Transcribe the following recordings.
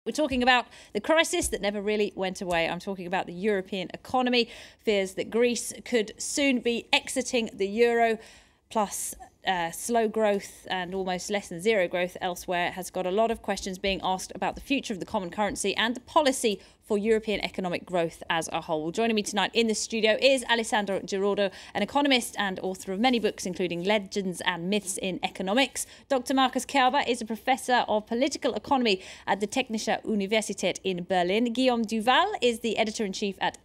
We're talking about the crisis that never really went away. I'm talking about the European economy, fears that Greece could soon be exiting the euro, plus slow growth and almost less than zero growth elsewhere has got a lot of questions being asked about the future of the common currency and the policy for European economic growth as a whole. Joining me tonight in the studio is Alessandro Giraudo, an economist and author of many books, including Legends and Myths in Economics. Dr. Markus Kerber is a professor of political economy at the Technische Universität in Berlin. Guillaume Duval is the editor-in-chief at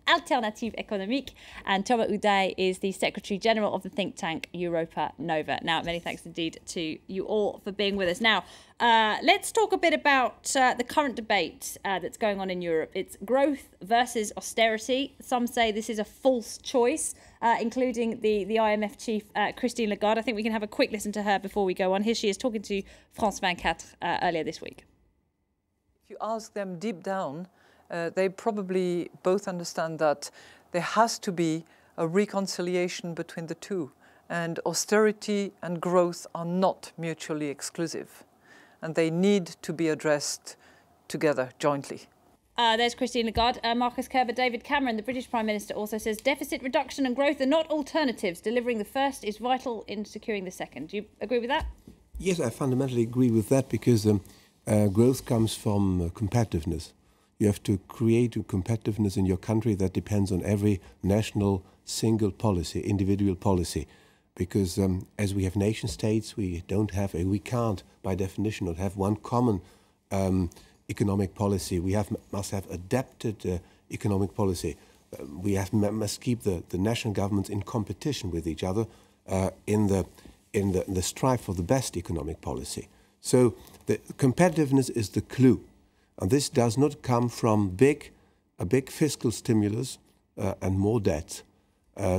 Alternative Économique. And Thomas Uday is the secretary-general of the think tank Europa Nova. Now, many thanks indeed to you all for being with us. Now, let's talk a bit about the current debate that's going on in Europe. It's growth versus austerity. Some say this is a false choice, including the IMF chief, Christine Lagarde. I think we can have a quick listen to her before we go on. Here she is talking to France 24 earlier this week. If you ask them deep down, they probably both understand that there has to be a reconciliation between the two. And austerity and growth are not mutually exclusive. And they need to be addressed together, jointly. There's Christine Lagarde. Markus Kerber, David Cameron, the British Prime Minister, also says deficit reduction and growth are not alternatives. Delivering the first is vital in securing the second. Do you agree with that? Yes, I fundamentally agree with that because growth comes from competitiveness. You have to create a competitiveness in your country that depends on every national single policy, individual policy. Because as we have nation states, we can't, by definition, not have one common economic policy. We must have adapted economic policy. We must keep the national governments in competition with each other in the strive for the best economic policy. So the competitiveness is the clue, and this does not come from a big fiscal stimulus and more debt.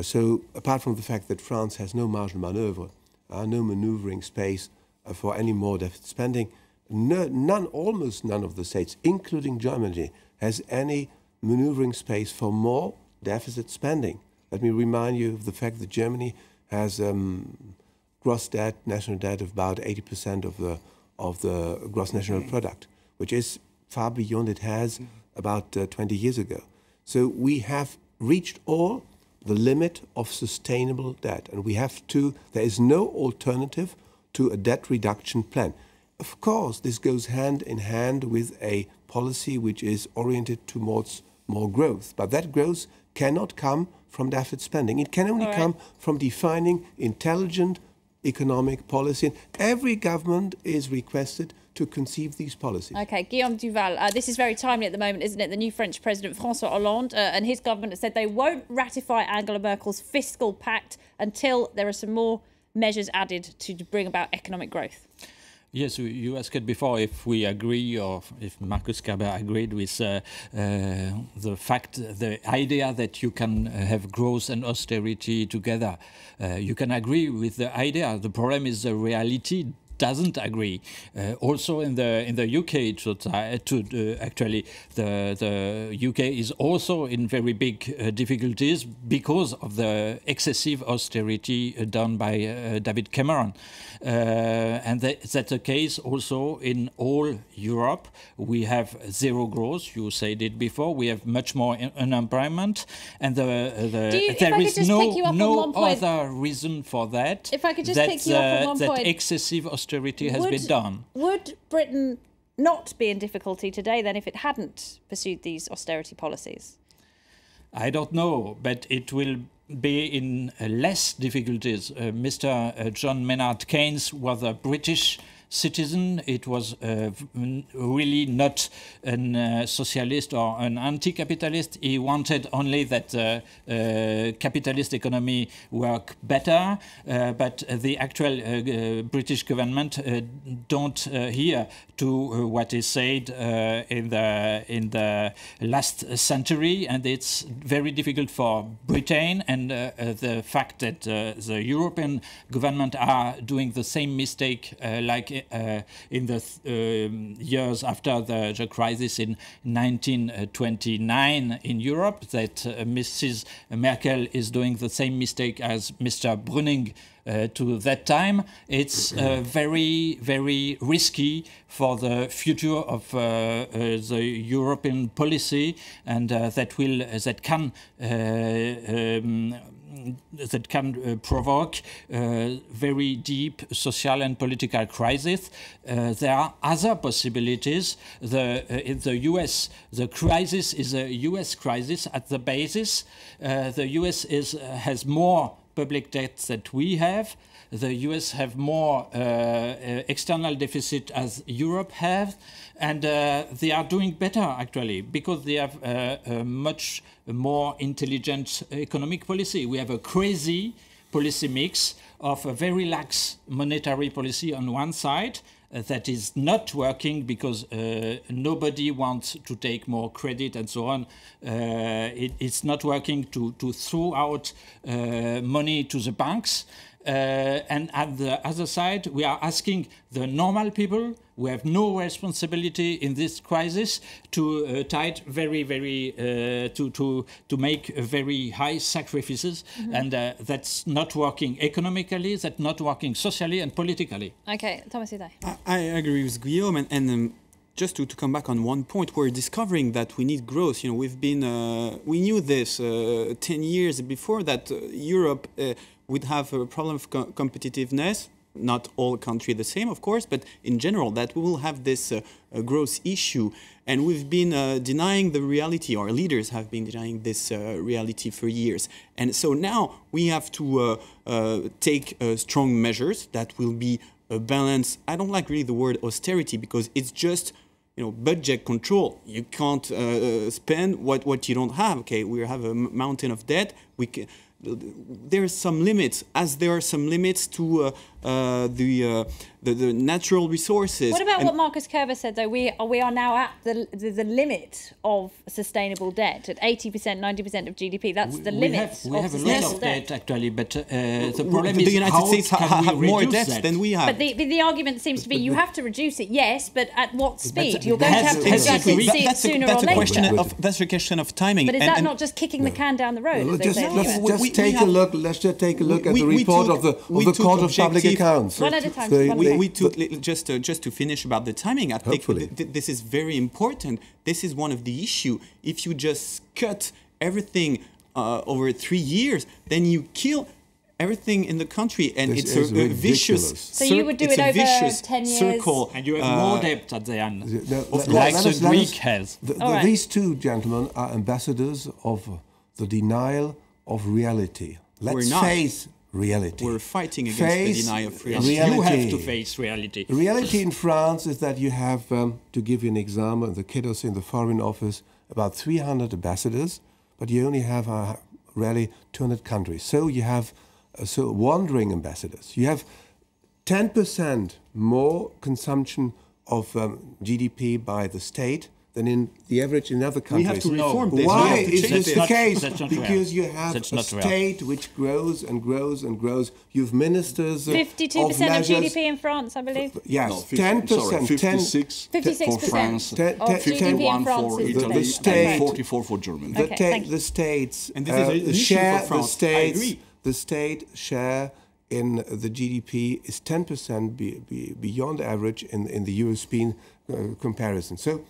So apart from the fact that France has no margin of manoeuvre, no manoeuvring space for any more deficit spending, almost none of the states, including Germany, has any manoeuvring space for more deficit spending. Let me remind you of the fact that Germany has gross debt, national debt of about 80% of the gross national product, which is far beyond it has about 20 years ago. So we have reached the limit of sustainable debt, and there is no alternative to a debt reduction plan. Of course, this goes hand in hand with a policy which is oriented towards more growth, but that growth cannot come from deficit spending. It can only come from defining intelligent economic policy. And every government is requested to conceive these policies. OK, Guillaume Duval, this is very timely at the moment, isn't it? The new French President, François Hollande, and his government has said they won't ratify Angela Merkel's fiscal pact until there are some more measures added to bring about economic growth. Yes, you asked before if we agree or if Markus Kerber agreed with the idea that you can have growth and austerity together. You can agree with the idea. The problem is the reality doesn't agree. Also in the UK, actually, the UK is also in very big difficulties because of the excessive austerity done by David Cameron. And that's the case also in all Europe. We have zero growth. You said it before. We have much more unemployment, and there is no other reason for that. If I could just pick you up on one point. That excessive austerity has been done. Would Britain not be in difficulty today then if it hadn't pursued these austerity policies? I don't know, but it will be in less difficulties. Mr. John Maynard Keynes was a British citizen. It was really not a socialist or an anti-capitalist. He wanted only that capitalist economy work better, but the actual British government don't hear to what is said in the last century, and it's very difficult for Britain. And the fact that the European government are doing the same mistake like in the years after the crisis in 1929 in Europe, that Mrs. Merkel is doing the same mistake as Mr. Brüning to that time. It's very, very risky for the future of the European policy, and that can provoke very deep social and political crisis. There are other possibilities. In the US, the crisis is a US crisis at the basis. The US has more public debt that we have. The US have more external deficit as Europe have, and they are doing better actually because they have a much more intelligent economic policy. We have a crazy policy mix of a very lax monetary policy on one side that is not working because nobody wants to take more credit and so on. It's not working to throw out money to the banks. And at the other side, we are asking the normal people who have no responsibility in this crisis to to make very high sacrifices, and that's not working economically, that's not working socially and politically. Okay, Thomas Hidey. I agree with Guillaume, and just to come back on one point, we're discovering that we need growth. You know, we knew this 10 years before that Europe would have a problem of competitiveness. Not all countries the same, of course, but in general, that we will have this growth issue. And we've been denying the reality, our leaders have been denying this reality for years. And so now we have to take strong measures that will be a balance. I don't like really the word austerity because it's just, budget control. You can't spend what you don't have. Okay, we have a mountain of debt. There are some limits, as there are some limits to the natural resources. What about what Marcus Kerber said, though? We are now at the limit of sustainable debt at 80%, 90% of GDP. That's the limit. We have a lot of debt, actually, but the problem is the United States have more debt than we have. But the argument seems to be you have to reduce it, yes, but at what speed? You're going to have to adjust it sooner or later. That's a question of timing. But is that not just kicking the can down the road? Let's take a look at the report of the Court of Public Accounts. One at a time. We took, just to finish about the timing, I think this is very important. This is one of the issues. If you just cut everything over 3 years, then you kill everything in the country, and it's a vicious. So you would do it over 10 years, circle, and you have more debt at the end, like the Greek has. These two gentlemen are ambassadors of the denial of reality. Let's face reality. We're fighting against the denial of reality. You have to face reality. Reality in France is that you have, to give you an example, the kiddos in the Foreign Office, about 300 ambassadors, but you only have rarely 200 countries. So you have wandering ambassadors. You have 10% more consumption of GDP by the state than in the average in other countries. We have to reform this. Why is this the case? Because you have a state which grows and grows and grows. You've ministers 52% of GDP in France, I believe. Yes, no, 10%. 56% for France, of GDP in France for is Italy, Spain. and 44 for Germany. The states and this is an issue for France. I agree. The state share in the GDP is 10% beyond average in the European comparison. So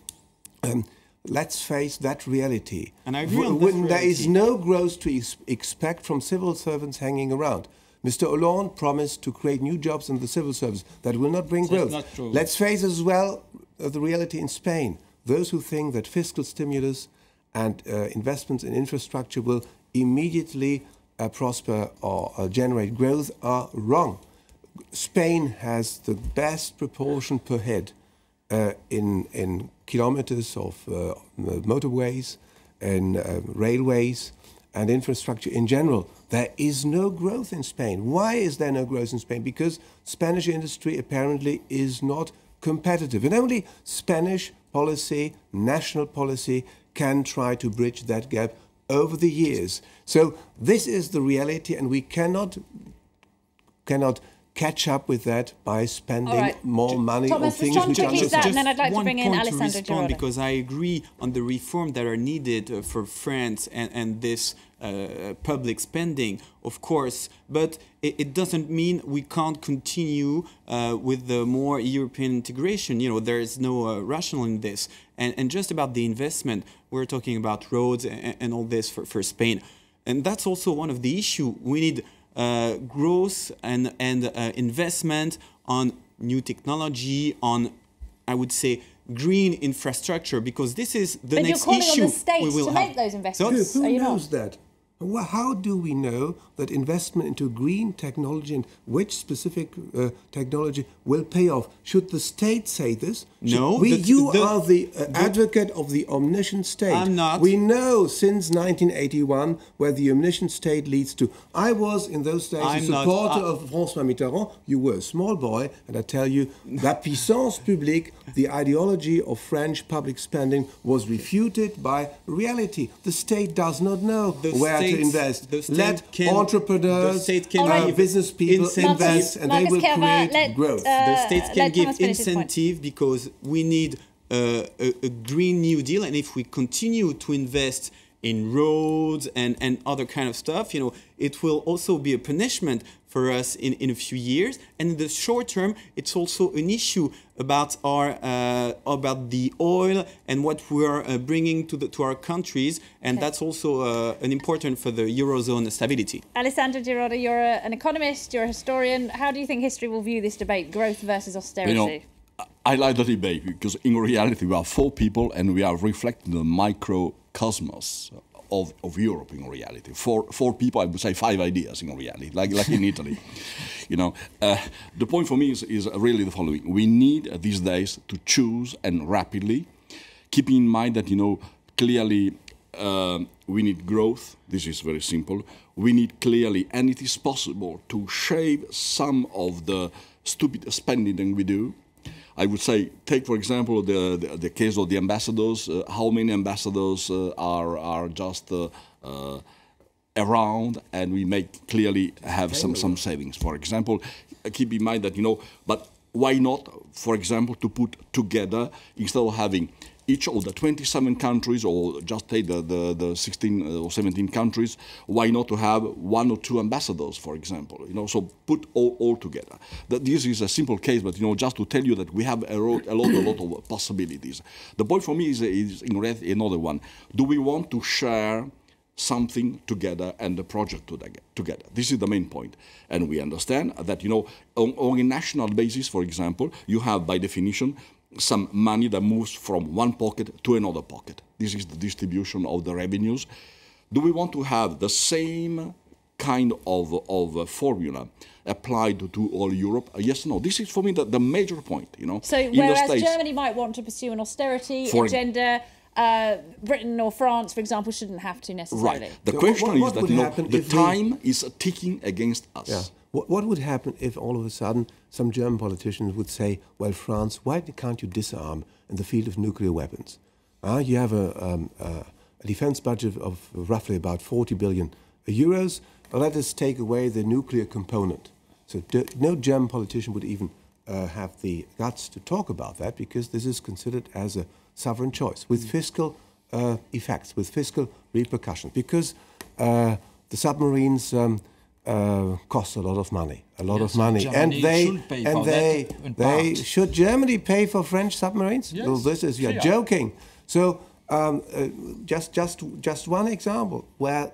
let's face that reality. And I agree on when there is no growth to expect from civil servants hanging around. Mr. Hollande promised to create new jobs in the civil service. That will not bring growth. Not true. Let's face as well the reality in Spain. Those who think that fiscal stimulus and investments in infrastructure will immediately prosper or generate growth are wrong. Spain has the best proportion per head in kilometers of motorways and railways and infrastructure in general. There is no growth in Spain. Why is there no growth in Spain? Because Spanish industry apparently is not competitive. And only Spanish policy, national policy, can try to bridge that gap over the years. So this is the reality, and we cannot catch up with that by spending more money Thomas, on things Tom which are quickly that, and then I'd like to one bring in point Alessandro to respond, Girardi. because I agree on the reform that are needed for France and this public spending, of course, but it doesn't mean we can't continue with the more European integration. You know, there is no rational in this. And just about the investment, we're talking about roads and all this for Spain. And that's also one of the issues. We need growth and investment on new technology, on, I would say, green infrastructure, because this is the next issue. But you're calling on the states to have. make those investments. Who Are you knows not? that? Well, how do we know that investment into green technology and which specific technology will pay off? Should the state say this? No. You are the advocate of the omniscient state. I'm not. We know since 1981 where the omniscient state leads to. I was in those days a supporter of François Mitterrand. You were a small boy, and I tell you, la puissance publique, the ideology of French public spending, was refuted by reality. The state does not know where to invest. Let entrepreneurs, business people invest, and they will create growth. The states can give incentive because we need a Green New Deal, and if we continue to invest in roads and other kind of stuff, you know, it will also be a punishment for us in a few years. And in the short term, it's also an issue about about the oil and what we're bringing to our countries, and that's also an important for the Eurozone stability. Alessandro Girardi, you're an economist, you're a historian. How do you think history will view this debate, growth versus austerity? You know, I like the debate because in reality we are 4 people and we are reflecting the microcosmos of Europe in reality. 4 people, I would say 5 ideas in reality, like in Italy. You know, the point for me is really the following. We need these days to choose and rapidly, keeping in mind that, you know, clearly we need growth. This is very simple. We need clearly, and it is possible to shave some of the stupid spending that we do. I would say, take for example the case of the ambassadors. How many ambassadors are just around, and we may clearly have some savings. For example, keep in mind that, you know, but why not, for example, to put together, instead of having each of the 27 countries, or just take the 16 or 17 countries, why not to have 1 or 2 ambassadors, for example? You know, so put all together. This is a simple case, but, you know, just to tell you that we have a lot of possibilities. The point for me is in reality another one. Do we want to share something together and the project together? This is the main point. And we understand that, you know, on a national basis, for example, you have by definition some money that moves from one pocket to another pocket. This is the distribution of the revenues. Do we want to have the same kind of formula applied to all Europe? Yes, no. This is for me the major point, you know. So whereas Germany might want to pursue an austerity agenda, Britain or France, for example, shouldn't have to necessarily. Right. The question is that, you know, the time is ticking against us. Yeah. What would happen if all of a sudden some German politicians would say, well, France, why can't you disarm in the field of nuclear weapons? You have a defense budget of roughly about 40 billion euros. Let us take away the nuclear component. So no German politician would even have the guts to talk about that, because this is considered as a sovereign choice with fiscal effects, with fiscal repercussions, because the submarines cost a lot of money, should Germany pay for French submarines? Yes, well, this is, you're joking. So just one example where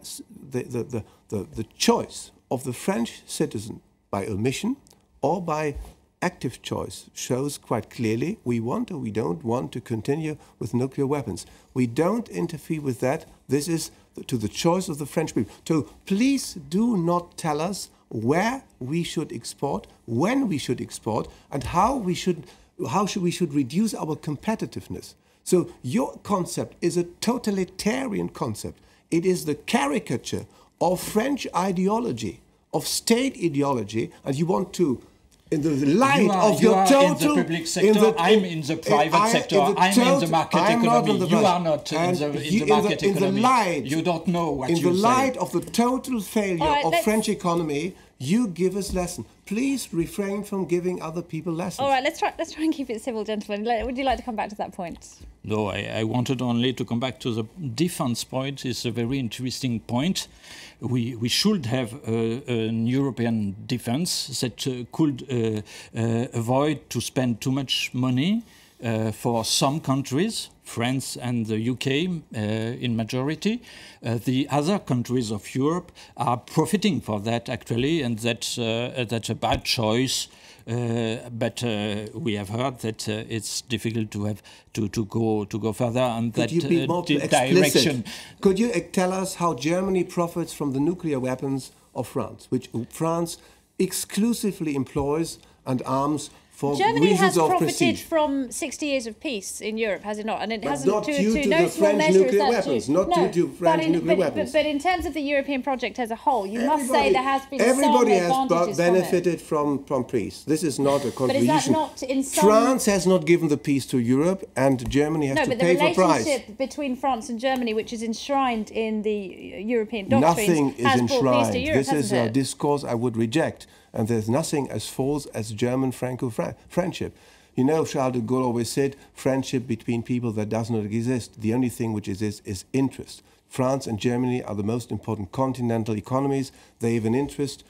the choice of the French citizen by omission or by active choice shows quite clearly we want or we don't want to continue with nuclear weapons. We don't interfere with that. This is to the choice of the French people. So please do not tell us where we should export, when we should export, and how we should reduce our competitiveness. So your concept is a totalitarian concept. It is the caricature of French ideology, of state ideology, and you want to, in the light of your total... in the public sector, I'm in the private sector, I'm in the market economy, you are not in the market economy. You don't know what you say. In the light of the total failure of French economy, you give us lesson. please refrain from giving other people lessons. All right, let's try and keep it civil, gentlemen. Would you like to come back to that point? No, I wanted only to come back to the defense point. It's a very interesting point. We should have an European defense that could avoid to spend too much money for some countries, France and the UK in majority. The other countries of Europe are profiting for that actually, and that's a bad choice. But we have heard that it's difficult to have to go further on that direction. Could you tell us how Germany profits from the nuclear weapons of France, which France exclusively employs and arms for Germany reasons has of profited prestige? from 60 years of peace in Europe, has it not? And it But hasn't not to due to no the small French measure nuclear is that weapons, due. not No, due to French nuclear weapons. But in terms of the European project as a whole, you must say there has been some everybody advantages has benefited from peace. This is not a contribution. But is that not in some... France has not given the peace to Europe, and Germany has to pay for price. No, but the relationship between France and Germany, which is enshrined in the European doctrines, nothing is has enshrined. brought peace to Europe, This is a hasn't it? discourse I would reject, and there's nothing as false as German-Franco friendship. You know, Charles de Gaulle always said, friendship between people that does not exist. The only thing which exists is interest. France and Germany are the most important continental economies. They have an interest,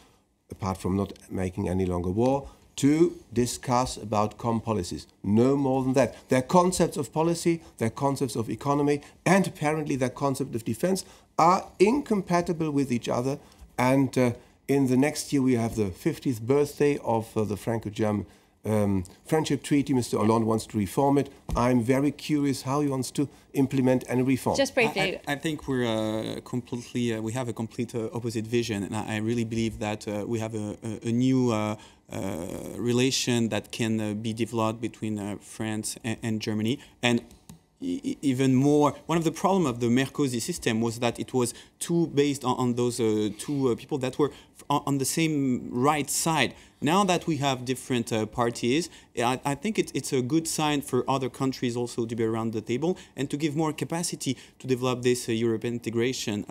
apart from not making any longer war, to discuss about common policies. No more than that. Their concepts of policy, their concepts of economy, and apparently their concept of defense are incompatible with each other. And in the next year, we have the 50th birthday of the Franco-German friendship treaty. Mr. Hollande wants to reform it. I'm very curious how he wants to implement any reform. Just briefly. I think we're completely, we have a complete opposite vision, and I really believe that we have a new relation that can be developed between France and Germany. And even more, one of the problems of the Merkozy system was that it was too based on those two people that were on the same right side. Now that we have different parties, I think it's a good sign for other countries also to be around the table and to give more capacity to develop this European integration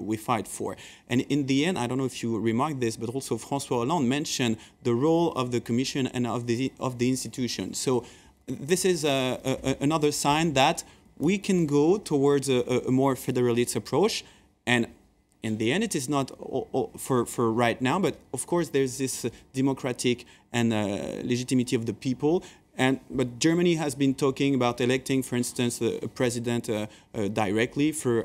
we fight for. And in the end, I don't know if you remarked this, but also François Hollande mentioned the role of the Commission and of the institution. So this is another sign that we can go towards a more federalist approach. And in the end, it is not for right now, but of course there's this democratic and legitimacy of the people. But Germany has been talking about electing, for instance, a president directly for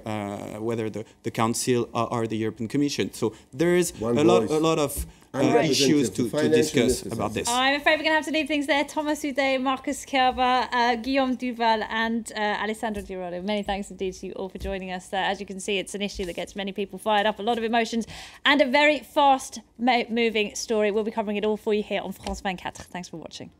whether the Council or the European Commission. So there is a lot of issues to discuss about this. I'm afraid we're going to have to leave things there. Thomas Houdet, Marcus Kerber, Guillaume Duval and Alessandro Di Rotto. Many thanks indeed to you all for joining us. As you can see, it's an issue that gets many people fired up, a lot of emotions and a very fast moving story. We'll be covering it all for you here on France 24. Thanks for watching.